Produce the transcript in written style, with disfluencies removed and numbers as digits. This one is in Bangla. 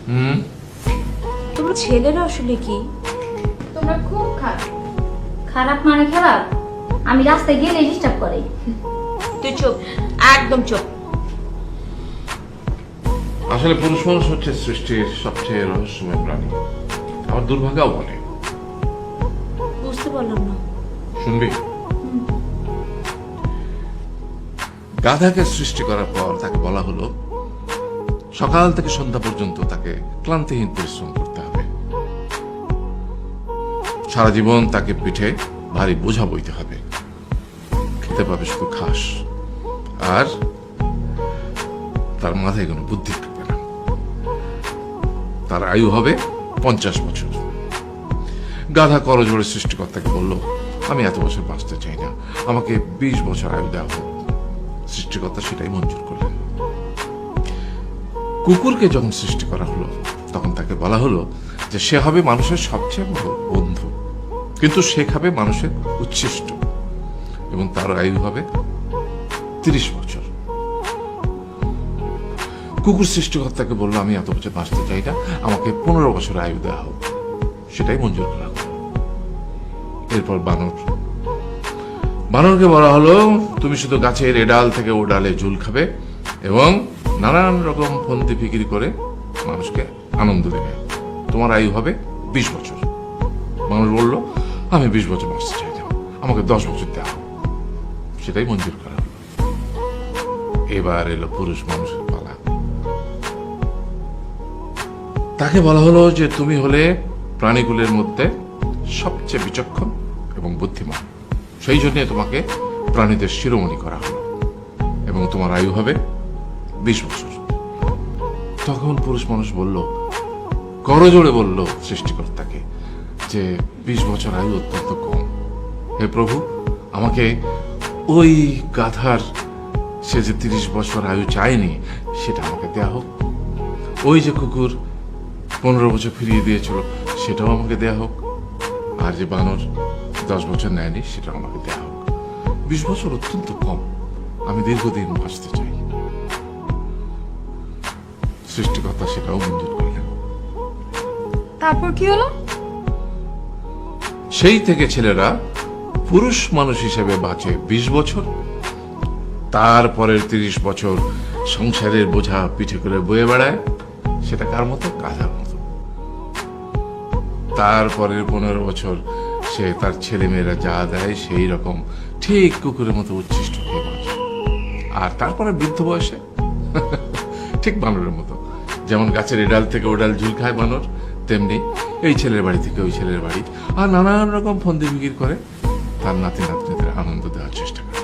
তোমরা ছেলেরা আসলে কি? তোমরা খুব খারাপ। খারাপ মানে খারাপ, আমি রাস্তায় গেলে ডিস্টার্ব করে। তুই চুপ, একদম চুপ। আসলে পুরুষ মানুষ হচ্ছে সৃষ্টির সবচেয়ে রহস্যময় প্রাণী, আমার দুর্ভাগ্যও বলে। বুঝতে পারলাম না। শুনবি? গাধাকে সৃষ্টি করার পর তাকে বলা হলো সকাল থেকে সন্ধ্যা পর্যন্ত তাকে ক্লান্তিহীন পরিশ্রম করতে হবে। সারা জীবন তাকে পিঠে ভারী বোঝা বইতে হবে, খেতে পাবে শুধু ঘাস, আর তার মাথায় কোনো বুদ্ধি থাকবে না। তার আয়ু হবে 50 বছর। গাধা করজোড়ে সৃষ্টিকর্তাকে বলল, আমি এত বছর বাঁচতে চাই না, আমাকে 20 বছর আয়ু দেওয়া হোক। সৃষ্টিকর্তা সেটাই মঞ্জুর করলেন। কুকুরকে যখন সৃষ্টি করা হলো তখন তাকে বলা হলো যে সে হবে মানুষের সবচেয়ে বড় বন্ধু, কিন্তু সে খাবে মানুষের উচ্ছিষ্ট, এবং তার আয়ু হবে 30 বছর। কুকুর সৃষ্টিকর্তাকে বললো, আমি এত বছর বাঁচতে চাই না, আমাকে 15 বছর আয়ু দেওয়া হোক। সেটাই মঞ্জুর করা হলো। এরপর বানরকে বলা হলো, তুমি শুধু গাছের এ ডাল থেকে ও ডালে ঝুল খাবে এবং নানান রকম ফন্দি ফিকিরি করে মানুষকে আনন্দ দেবে, তোমার আয়ু হবে 20 বছর। মানুষ বলল, আমি 20 বছর বাঁচতে চাই না, আমাকে 10 বছর দেওয়া হোক। সেটাই মঞ্জুর করা হলো। এবার এলো পুরুষ মানুষের পালা। তাকে বলা হলো যে তুমি হলে প্রাণীগুলোর মধ্যে সবচেয়ে বিচক্ষণ এবং বুদ্ধিমান, সেই জন্য তোমাকে প্রাণীদের শিরোমণি করা হলো এবং তোমার আয়ু হবে 20 বছর। তখন পুরুষ মানুষ বলল, করজোড়ে বলল সৃষ্টিকর্তাকে যে 20 বছর আয়ু অত্যন্ত কম, হে প্রভু, আমাকে ওই গাধার সে যে 30 বছর আয়ু চায়নি সেটা আমাকে দেয়া হোক, ওই যে কুকুর 15 বছর ফিরিয়ে দিয়েছিল সেটাও আমাকে দেয়া হোক, আর যে বানর 10 বছর নেয়নি সেটাও আমাকে দেয়া হোক। 20 বছর অত্যন্ত কম, আমি দীর্ঘদিন বাঁচতে চাই। সৃষ্টিকর্তা সেটাও মঞ্জুর করলেন। তারপর কি হলো? সেই থেকে ছেলেরা পুরুষ মানুষ হিসেবে বাঁচে 20 বছর, তারপরের 30 বছর সংসারের বোঝা পিঠে করে বয়ে বেড়ায়, সেটা কার মতো? গাধার মতো। তারপরের 15 বছর সে তার ছেলে মেয়েরা যা দেয় সেই রকম ঠিক কুকুরের মতো উচ্ছিষ্ট খেয়ে বাঁচে। আর তারপরে বৃদ্ধ বয়সে ঠিক বানরের মতো, যেমন গাছের এডাল থেকে ওডাল ঝুল খায় বানর, তেমনি এই ছেলের বাড়ি থেকে ওই ছেলের বাড়ি, আর নানান রকম ফন্দি ফিকির করে তার নাতি নাতনিদের আনন্দ দেওয়ার চেষ্টা করে।